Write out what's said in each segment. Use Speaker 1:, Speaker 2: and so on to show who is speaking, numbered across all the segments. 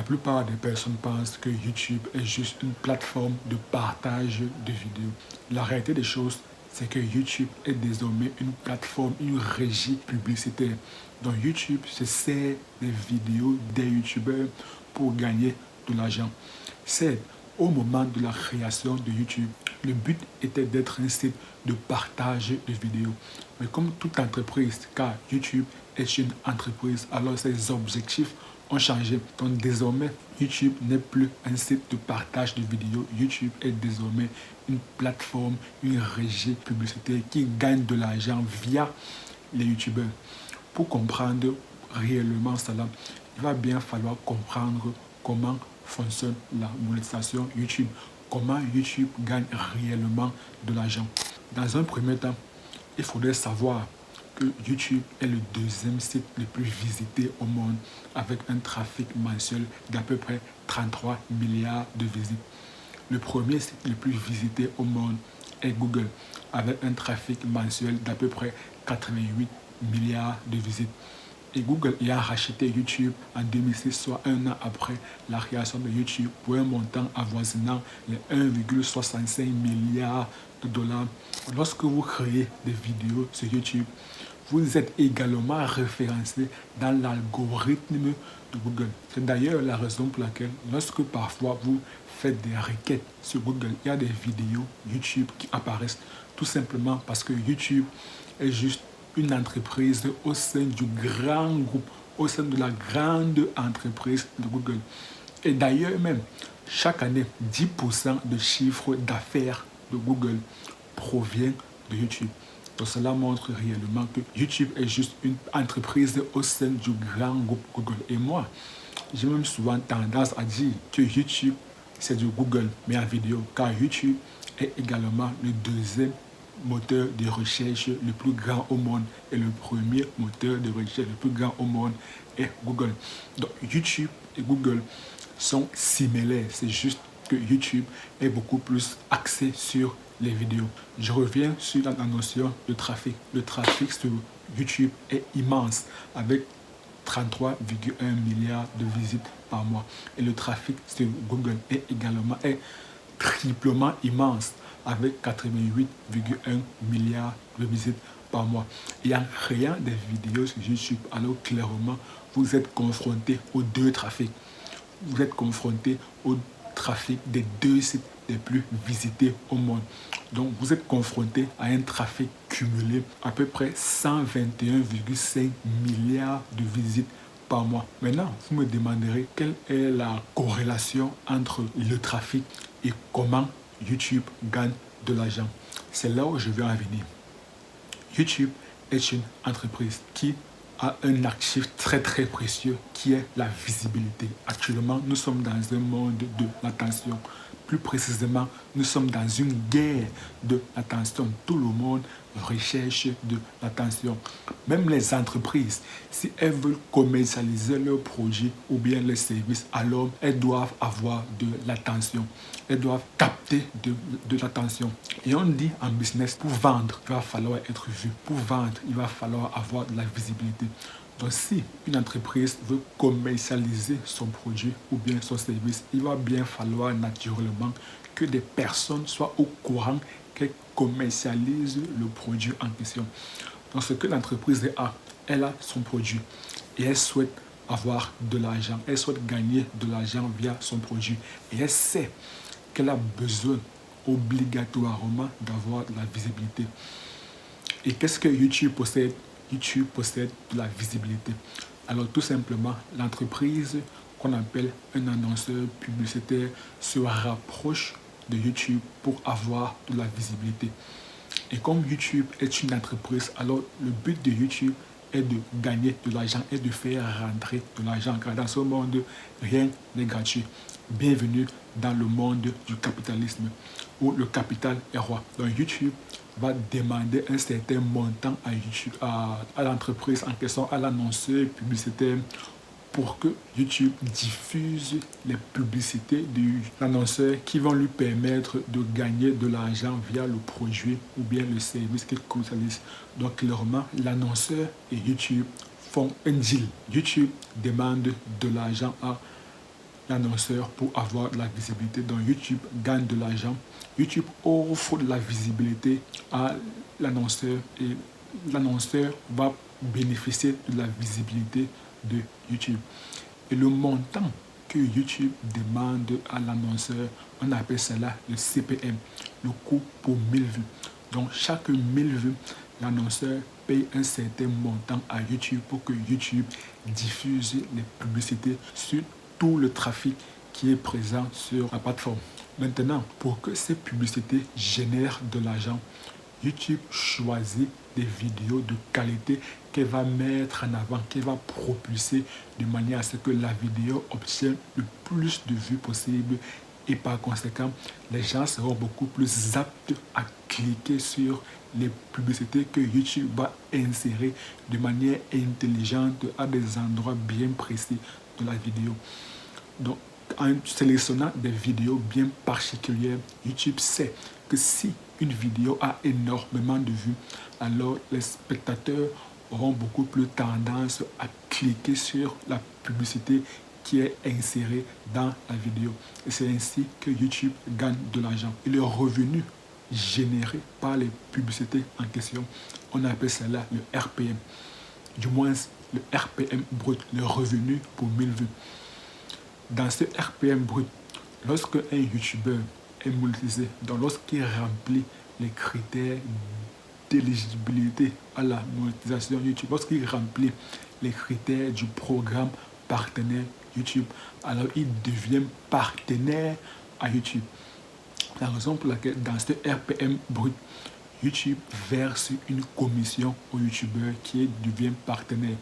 Speaker 1: La plupart des personnes pensent que YouTube est juste une plateforme de partage de vidéos. La réalité des choses, c'est que YouTube est désormais une plateforme, une régie publicitaire. Donc YouTube se sert des vidéos des YouTubeurs pour gagner de l'argent. C'est au moment de la création de YouTube, le but était d'être un site de partage de vidéos. Mais comme toute entreprise, car YouTube est une entreprise, alors ses objectifs ont changé. Donc désormais, YouTube n'est plus un site de partage de vidéos. YouTube est désormais une plateforme, une régie publicitaire qui gagne de l'argent via les YouTubeurs. Pour comprendre réellement cela, il va bien falloir comprendre comment fonctionne la monétisation YouTube, comment YouTube gagne réellement de l'argent. Dans un premier temps, il faudrait savoir que YouTube est le deuxième site le plus visité au monde avec un trafic mensuel d'à peu près 33 milliards de visites. Le premier site le plus visité au monde est Google avec un trafic mensuel d'à peu près 88 milliards de visites. Et Google y a racheté YouTube en 2006, soit un an après la création de YouTube, pour un montant avoisinant les 1,65 milliard de dollars. Lorsque vous créez des vidéos sur YouTube, vous êtes également référencé dans l'algorithme de Google. C'est d'ailleurs la raison pour laquelle, lorsque parfois vous faites des requêtes sur Google, il y a des vidéos YouTube qui apparaissent, tout simplement parce que YouTube est juste une entreprise au sein du grand groupe, au sein de la grande entreprise de Google. Et d'ailleurs même, chaque année, 10% de chiffre d'affaires de Google provient de YouTube. Donc cela montre réellement que YouTube est juste une entreprise au sein du grand groupe Google. Et moi, j'ai même souvent tendance à dire que YouTube, c'est du Google, mais en vidéo, car YouTube est également le deuxième moteur de recherche le plus grand au monde et le premier moteur de recherche le plus grand au monde est Google. Donc YouTube et Google sont similaires, c'est juste que YouTube est beaucoup plus axé sur les vidéos. Je reviens sur la notion de trafic. Le trafic sur YouTube est immense avec 33,1 milliards de visites par mois. Et le trafic sur Google est également triplement immense avec 88,1 milliards de visites par mois. Et en créant des vidéos sur YouTube, alors clairement, vous êtes confronté aux deux trafics. Vous êtes confronté au trafic des deux sites les plus visités au monde. Donc, vous êtes confronté à un trafic cumulé à peu près 121,5 milliards de visites par mois. Maintenant, vous me demanderez quelle est la corrélation entre le trafic et comment YouTube gagne de l'argent. C'est là où je veux en venir. YouTube est une entreprise qui a un actif très précieux qui est la visibilité. Actuellement, nous sommes dans un monde de l'attention. Plus précisément, nous sommes dans une guerre de l'attention. Tout le monde recherche de l'attention. Même les entreprises, si elles veulent commercialiser leurs produits ou bien leurs services, alors elles doivent avoir de l'attention. Elles doivent capter de l'attention. Et on dit en business, pour vendre, il va falloir être vu. Pour vendre, il va falloir avoir de la visibilité. Donc si une entreprise veut commercialiser son produit ou bien son service, il va bien falloir naturellement que des personnes soient au courant qu'elle commercialise le produit en question. Donc ce que l'entreprise a, elle a son produit et elle souhaite avoir de l'argent, elle souhaite gagner de l'argent via son produit et elle sait qu'elle a besoin obligatoirement d'avoir de la visibilité. Et qu'est-ce que YouTube possède? YouTube possède de la visibilité. Alors tout simplement, l'entreprise qu'on appelle un annonceur publicitaire se rapproche de YouTube pour avoir de la visibilité. Et comme YouTube est une entreprise, alors le but de YouTube est de gagner de l'argent et de faire rentrer de l'argent. Car dans ce monde, rien n'est gratuit. Bienvenue dans le monde du capitalisme où le capital est roi. Donc YouTube va demander un certain montant à l'entreprise en question, à l'annonceur publicitaire, pour que YouTube diffuse les publicités de l'annonceur qui vont lui permettre de gagner de l'argent via le produit ou bien le service qu'il commercialise. Donc clairement, l'annonceur et YouTube font un deal. YouTube demande de l'argent à l'annonceur pour avoir de la visibilité. Donc YouTube gagne de l'argent. YouTube offre de la visibilité à l'annonceur et l'annonceur va bénéficier de la visibilité de YouTube. Et le montant que YouTube demande à l'annonceur, on appelle cela le CPM, le coût pour 1000 vues. Donc chaque 1000 vues, l'annonceur paye un certain montant à YouTube pour que YouTube diffuse les publicités sur tout le trafic qui est présent sur la plateforme. Maintenant, pour que ces publicités génèrent de l'argent, YouTube choisit des vidéos de qualité qu'elle va mettre en avant, qu'elle va propulser de manière à ce que la vidéo obtienne le plus de vues possible et par conséquent, les gens seront beaucoup plus aptes à cliquer sur les publicités que YouTube va insérer de manière intelligente à des endroits bien précis de la vidéo. Donc, en sélectionnant des vidéos bien particulières, YouTube sait que si une vidéo a énormément de vues, alors les spectateurs auront beaucoup plus tendance à cliquer sur la publicité qui est insérée dans la vidéo. Et c'est ainsi que YouTube gagne de l'argent. Et le revenu généré par les publicités en question, on appelle cela le RPM. Du moins, le RPM brut, le revenu pour 1000 vues. Dans ce RPM brut, lorsque un YouTuber est monétisé, donc lorsqu'il remplit les critères d'éligibilité à la monétisation YouTube, lorsqu'il remplit les critères du programme partenaire YouTube, alors il devient partenaire à YouTube. La raison pour laquelle dans ce RPM brut, YouTube verse une commission au YouTuber qui devient partenaire.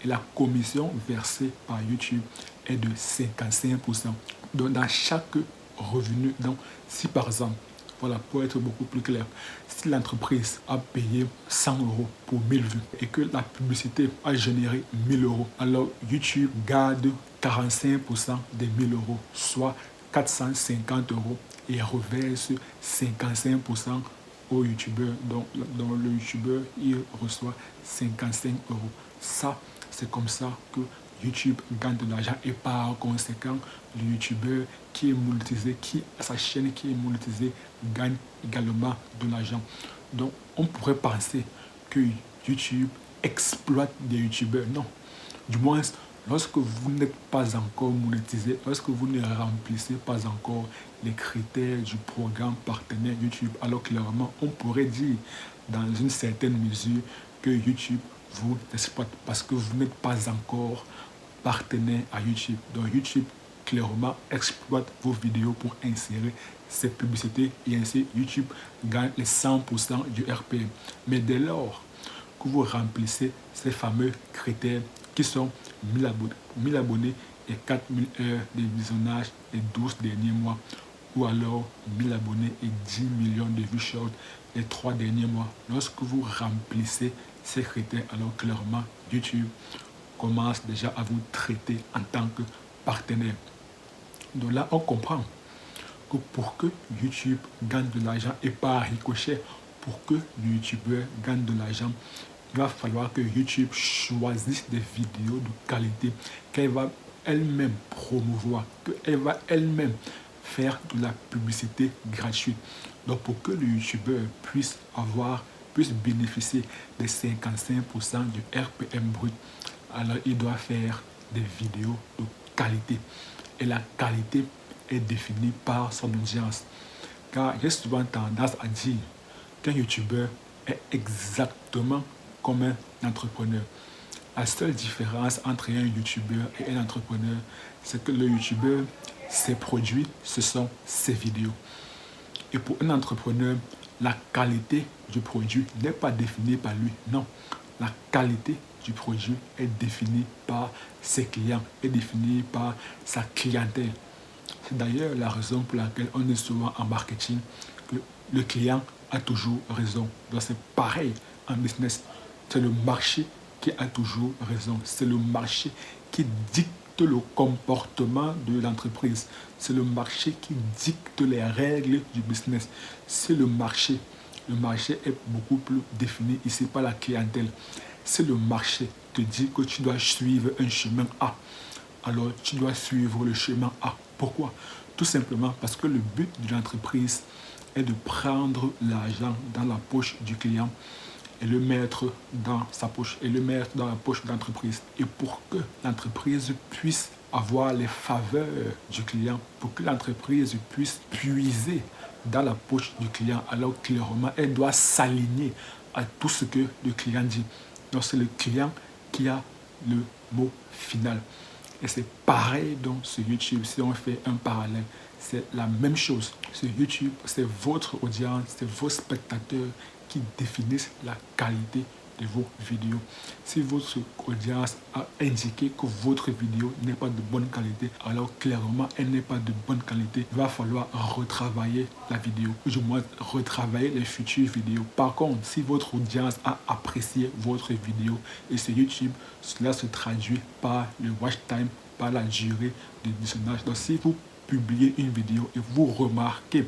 Speaker 1: Et la commission versée par YouTube est de 55%. Donc dans chaque revenu, donc si par exemple, voilà, pour être beaucoup plus clair, si l'entreprise a payé 100 euros pour 1000 vues et que la publicité a généré 1000 euros, alors YouTube garde 45% des 1000 euros, soit 450 euros et reverse 55% au YouTuber. Donc le YouTuber, il reçoit 55 euros. Ça, c'est comme ça que YouTube gagne de l'argent et par conséquent, le YouTuber qui est monétisé, sa chaîne qui est monétisée, gagne également de l'argent. Donc, on pourrait penser que YouTube exploite des YouTubers. Non. Du moins, lorsque vous n'êtes pas encore monétisé, lorsque vous ne remplissez pas encore les critères du programme partenaire YouTube, alors clairement, on pourrait dire dans une certaine mesure que YouTube vous exploite parce que vous n'êtes pas encore partenaire à YouTube. Donc YouTube clairement exploite vos vidéos pour insérer ces publicités et ainsi YouTube gagne les 100% du RPM. Mais dès lors que vous remplissez ces fameux critères qui sont 1000 abonnés et 4000 heures de visionnage les 12 derniers mois, ou alors 1000 abonnés et 10 millions de vues short les 3 derniers mois. Lorsque vous remplissez ces critères, alors clairement YouTube commence déjà à vous traiter en tant que partenaire. Donc là, on comprend que pour que YouTube gagne de l'argent et par ricochet, pour que le YouTuber gagne de l'argent, il va falloir que YouTube choisisse des vidéos de qualité qu'elle va elle-même promouvoir, qu'elle va elle-même faire de la publicité gratuite. Donc pour que le YouTuber puisse bénéficier des 55% du RPM brut, alors il doit faire des vidéos de qualité. Et la qualité est définie par son audience. Car j'ai souvent tendance à dire qu'un YouTuber est exactement comme un entrepreneur. La seule différence entre un YouTuber et un entrepreneur, c'est que le YouTuber, ses produits, ce sont ses vidéos. Et pour un entrepreneur, la qualité du produit n'est pas définie par lui. Non, la qualité du produit est définie par ses clients, est définie par sa clientèle. C'est d'ailleurs la raison pour laquelle on dit souvent en marketing que le client a toujours raison. Donc c'est pareil en business. C'est le marché qui a toujours raison. C'est le marché qui dicte le comportement de l'entreprise. C'est le marché qui dicte les règles du business. C'est le marché. Le marché est beaucoup plus défini ici par la clientèle. C'est le marché qui te dit que tu dois suivre un chemin A. alors tu dois suivre le chemin A. Pourquoi? Tout simplement parce que le but de l'entreprise est de prendre l'argent dans la poche du client et le mettre dans sa poche, et le mettre dans la poche de l'entreprise. Et pour que l'entreprise puisse avoir les faveurs du client, pour que l'entreprise puisse puiser dans la poche du client, alors clairement, elle doit s'aligner à tout ce que le client dit. Donc c'est le client qui a le mot final. Et c'est pareil donc sur YouTube, si on fait un parallèle, c'est la même chose. Sur YouTube, c'est votre audience, c'est vos spectateurs qui définissent la qualité de vos vidéos. Si votre audience a indiqué que votre vidéo n'est pas de bonne qualité, alors clairement elle n'est pas de bonne qualité. Il va falloir retravailler la vidéo, ou du moins retravailler les futures vidéos. Par contre, si votre audience a apprécié votre vidéo, et sur YouTube, cela se traduit par le watch time, par la durée de visionnage. Donc si vous publiez une vidéo et vous remarquez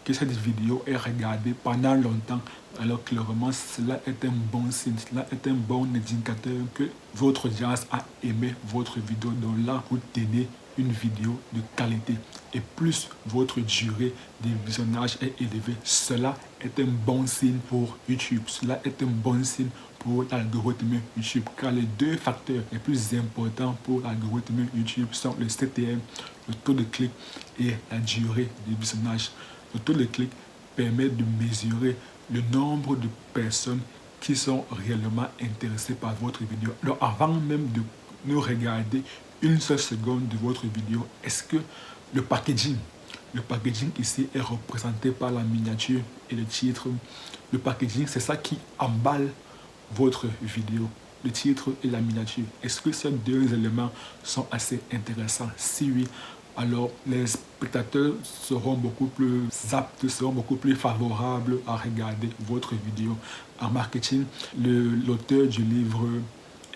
Speaker 1: que cette vidéo est regardée pendant longtemps, alors clairement cela est un bon signe, cela est un bon indicateur que votre audience a aimé votre vidéo. Donc là, vous tenez une vidéo de qualité. Et plus votre durée de visionnage est élevée, cela est un bon signe pour YouTube. Cela est un bon signe pour l'algorithme YouTube. Car les deux facteurs les plus importants pour l'algorithme YouTube sont le CTM, le taux de clic, et la durée de visionnage. Le taux de clic permet de mesurer le nombre de personnes qui sont réellement intéressées par votre vidéo. Alors avant même de nous regarder une seule seconde de votre vidéo, est-ce que le packaging ici est représenté par la miniature et le titre? Le packaging, c'est ça qui emballe votre vidéo, le titre et la miniature. Est-ce que ces deux éléments sont assez intéressants? Si oui, alors les spectateurs seront beaucoup plus aptes, seront beaucoup plus favorables à regarder votre vidéo. En marketing, l'auteur du livre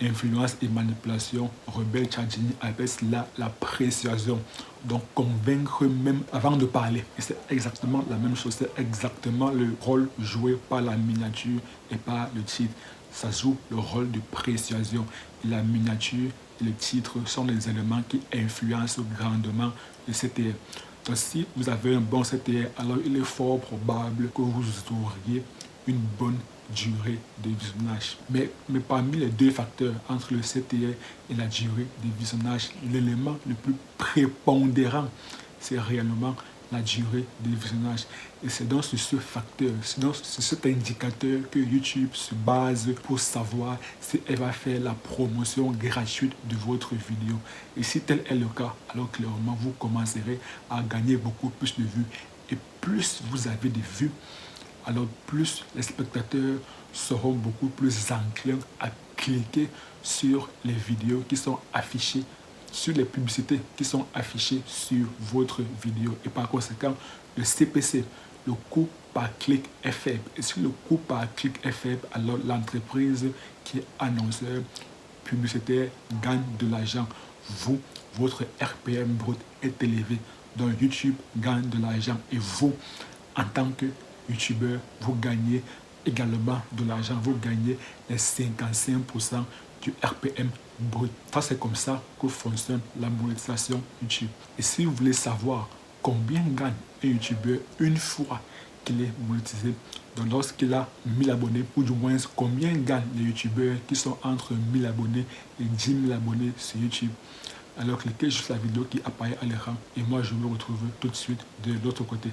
Speaker 1: Influence et manipulation, Robert Cialdini, appelle cela la persuasion. Donc convaincre même avant de parler. Et c'est exactement la même chose, c'est exactement le rôle joué par la miniature et par le titre. Ça joue le rôle de persuasion. La miniature et le titre sont les éléments qui influencent grandement le CTR. Donc si vous avez un bon CTR, alors il est fort probable que vous auriez une bonne durée de visionnage. Mais parmi les deux facteurs, entre le CTR et la durée de visionnage, l'élément le plus prépondérant, c'est réellement la durée de visionnage. Et c'est donc sur ce facteur, c'est donc sur cet indicateur que YouTube se base pour savoir si elle va faire la promotion gratuite de votre vidéo. Et si tel est le cas, alors clairement vous commencerez à gagner beaucoup plus de vues. Et plus vous avez de vues, alors plus les spectateurs seront beaucoup plus enclins à cliquer sur les vidéos qui sont affichées, sur les publicités qui sont affichées sur votre vidéo. Et par conséquent, le CPC, le coût par clic est faible. Et si le coût par clic est faible, alors l'entreprise qui est annonceur publicitaire gagne de l'argent. Vous, votre RPM brut est élevé. Donc YouTube gagne de l'argent. Et vous, en tant que YouTubeur, vous gagnez également de l'argent. Vous gagnez les 55% du RPM brut. Ça, c'est comme ça que fonctionne la monétisation YouTube. Et si vous voulez savoir combien gagne un YouTubeur une fois qu'il est monétisé, donc lorsqu'il a 1000 abonnés, ou du moins combien gagnent les YouTubeurs qui sont entre 1000 abonnés et 10 000 abonnés sur YouTube, alors cliquez sur la vidéo qui apparaît à l'écran et moi je me retrouve tout de suite de l'autre côté.